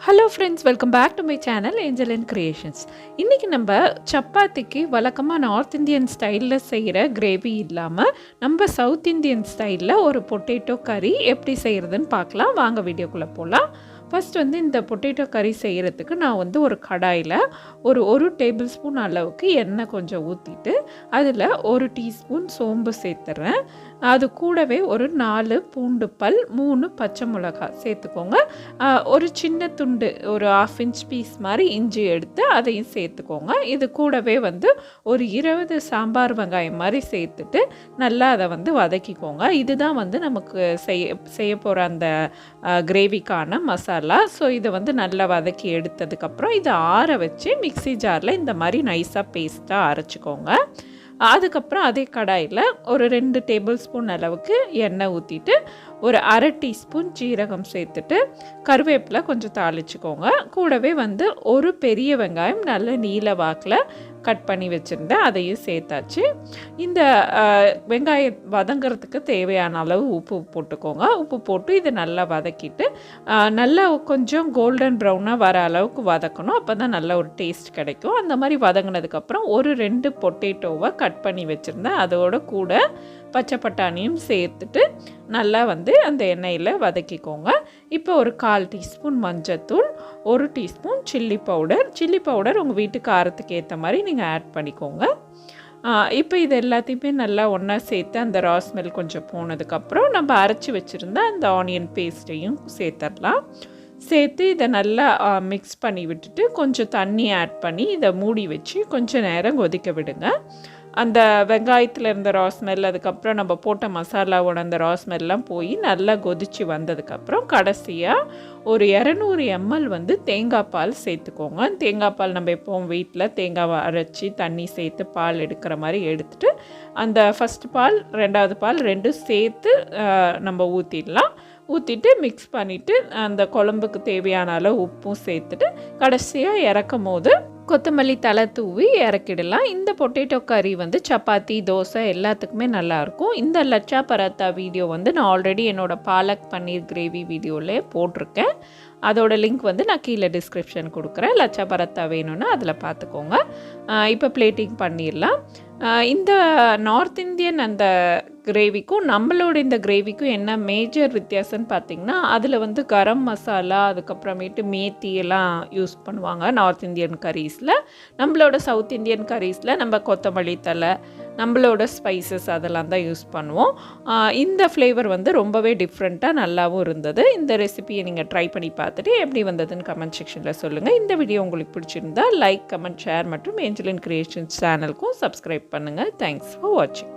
Hello friends, welcome back to my channel Angeline creations. இன்றைக்கி நம்ம சப்பாத்திக்கு வழக்கமாக நார்த் இந்தியன் ஸ்டைலில் செய்கிற கிரேவி இல்லாமல் நம்ம சவுத் இந்தியன் ஸ்டைலில் ஒரு பொட்டேட்டோ கறி எப்படி செய்கிறதுன்னு பார்க்கலாம். வாங்க வீடியோக்குள்ளே போகலாம். ஃபஸ்ட் இந்த பொட்டேட்டோ கறி செய்கிறதுக்கு நான் ஒரு கடாயில் ஒரு டேபிள் ஸ்பூன் அளவுக்கு எண்ணெய் கொஞ்சம் ஊற்றிட்டு அதில் 1 டீஸ்பூன் சோம்பு சேர்த்துறேன். அது கூடவே ஒரு 4 பூண்டு பல், 3 பச்சை மிளகாய் சேர்த்துக்கோங்க. ஒரு சின்ன துண்டு ஒரு 1/2 இன்ச் பீஸ் மாதிரி இஞ்சி எடுத்து அதையும் சேர்த்துக்கோங்க. இது கூடவே ஒரு 20 சாம்பார் வெங்காயம் மாதிரி சேர்த்துட்டு நல்லா அதை வதக்கிக்கோங்க. இதுதான் நமக்கு செய்ய போகிற அந்த கிரேவிக்கான மசாலா. ஸோ இதை நல்லா வதக்கி எடுத்ததுக்கப்புறம் இதை ஆற வச்சு மிக்ஸி ஜாரில் இந்த மாதிரி நைஸாக பேஸ்ட்டாக அரைச்சிக்கோங்க. அதுக்கப்புறம் அதே கடாயில் ஒரு 2 டேபிள் ஸ்பூன் அளவுக்கு எண்ணெய் ஊற்றிட்டு ஒரு 1/2 டீஸ்பூன் ஜீரகம் சேர்த்துட்டு கருவேப்பிலை கொஞ்சம் தாளிச்சுக்கோங்க. கூடவே ஒரு பெரிய வெங்காயம் நல்ல நீல வாக்கில் கட் பண்ணி வச்சுருந்தேன், அதையும் சேர்த்தாச்சு. இந்த வெங்காயம் வதங்கிறதுக்கு தேவையான அளவு உப்பு போட்டுக்கோங்க. உப்பு போட்டு இதை நல்லா வதக்கிட்டு நல்லா கொஞ்சம் கோல்டன் ப்ரௌனாக வர அளவுக்கு வதக்கணும். அப்போ தான் நல்ல ஒரு டேஸ்ட் கிடைக்கும். அந்த மாதிரி வதங்கினதுக்கப்புறம் ஒரு 2 பொட்டேட்டோவை கட் பண்ணி வச்சுருந்தேன், அதோட கூட பச்சை பட்டாணியும் சேர்த்துட்டு நல்லா அந்த எண்ணெயில் வதக்கிக்கோங்க. இப்போ ஒரு 1/4 டீஸ்பூன் மஞ்சத்தூள், 1 டீஸ்பூன் சில்லி பவுடர் உங்கள் வீட்டு காரத்துக்கு ஏற்ற மாதிரி நீங்கள் ஆட் பண்ணிக்கோங்க. இப்போ இது எல்லாத்தையுமே நல்லா ஒன்றா சேர்த்து அந்த ரா ஸ்மெல் கொஞ்சம் போனதுக்கப்புறம் நம்ம அரைச்சி வச்சுருந்த அந்த ஆனியன் பேஸ்ட்டையும் சேர்த்துடலாம். சேர்த்து இதை நல்லா மிக்ஸ் பண்ணி விட்டுட்டு கொஞ்சம் தண்ணி ஆட் பண்ணி இதை மூடி வச்சு கொஞ்சம் நேரம் கொதிக்க விடுங்க. அந்த வெங்காயத்தில் இருந்த ரா ஸ்மெல், அதுக்கப்புறம் நம்ம போட்ட மசாலாவோட அந்த ரா ஸ்மெல்லாம் போய் நல்லா கொதித்து வந்ததுக்கப்புறம் கடைசியாக ஒரு 200 ml தேங்காய் பால் சேர்த்துக்கோங்க. தேங்காய் பால் நம்ம எப்போவும் வீட்டில் தேங்காய் அரைச்சி தண்ணி சேர்த்து பால் எடுக்கிற மாதிரி எடுத்துகிட்டு அந்த ஃபஸ்ட்டு பால் 2வது பால் 2 சேர்த்து நம்ம ஊற்றிட்டு மிக்ஸ் பண்ணிவிட்டு அந்த குழம்புக்கு தேவையான அளவு உப்பும் சேர்த்துட்டு கடைசியாக இறக்கும் போது கொத்தமல்லி தலை தூவி இறக்கிடலாம். இந்த பொட்டேட்டோ கறி சப்பாத்தி, தோசை எல்லாத்துக்குமே நல்லாயிருக்கும். இந்த லச்சா பராத்தா வீடியோ நான் ஆல்ரெடி என்னோடய பாலக் பன்னீர் கிரேவி வீடியோவிலே போட்டிருக்கேன். அதோட லிங்க் நான் கீழே டிஸ்கிரிப்ஷன் கொடுக்குறேன். லச்சா பராத்தா வேணும்னா அதில் பார்த்துக்கோங்க. இப்போ பிளேட்டிங் பண்ணிடலாம். இந்த நார்த் இந்தியன் அந்த கிரேவிக்கும் நம்மளோட இந்த கிரேவிக்கும் என்ன மேஜர் வித்தியாசம்னு பார்த்திங்கன்னா, அதில் கரம் மசாலா, அதுக்கப்புறமேட்டு மேத்தி எல்லாம் யூஸ் பண்ணுவாங்க நார்த் இந்தியன் கரீஸில். நம்மளோட சவுத் இந்தியன் கரீஸில் நம்ம கொத்தமல்லி தலை, நம்மளோட ஸ்பைசஸ் அதெல்லாம் தான் யூஸ் பண்ணுவோம். இந்த ஃப்ளேவர் ரொம்பவே டிஃப்ரெண்ட்டாக நல்லாவும் இருந்தது. இந்த ரெசிபியை நீங்கள் ட்ரை பண்ணி பார்த்துட்டு எப்படி வந்ததுன்னு கமெண்ட் செக்ஷனில் சொல்லுங்கள். இந்த வீடியோ உங்களுக்கு பிடிச்சிருந்தா லைக், கமெண்ட், ஷேர் மற்றும் ஏஞ்சலின் கிரியேஷன்ஸ் சேனலுக்கும் சப்ஸ்கிரைப் பண்ணுங்கள். தேங்க்ஸ் ஃபார் வாட்சிங்.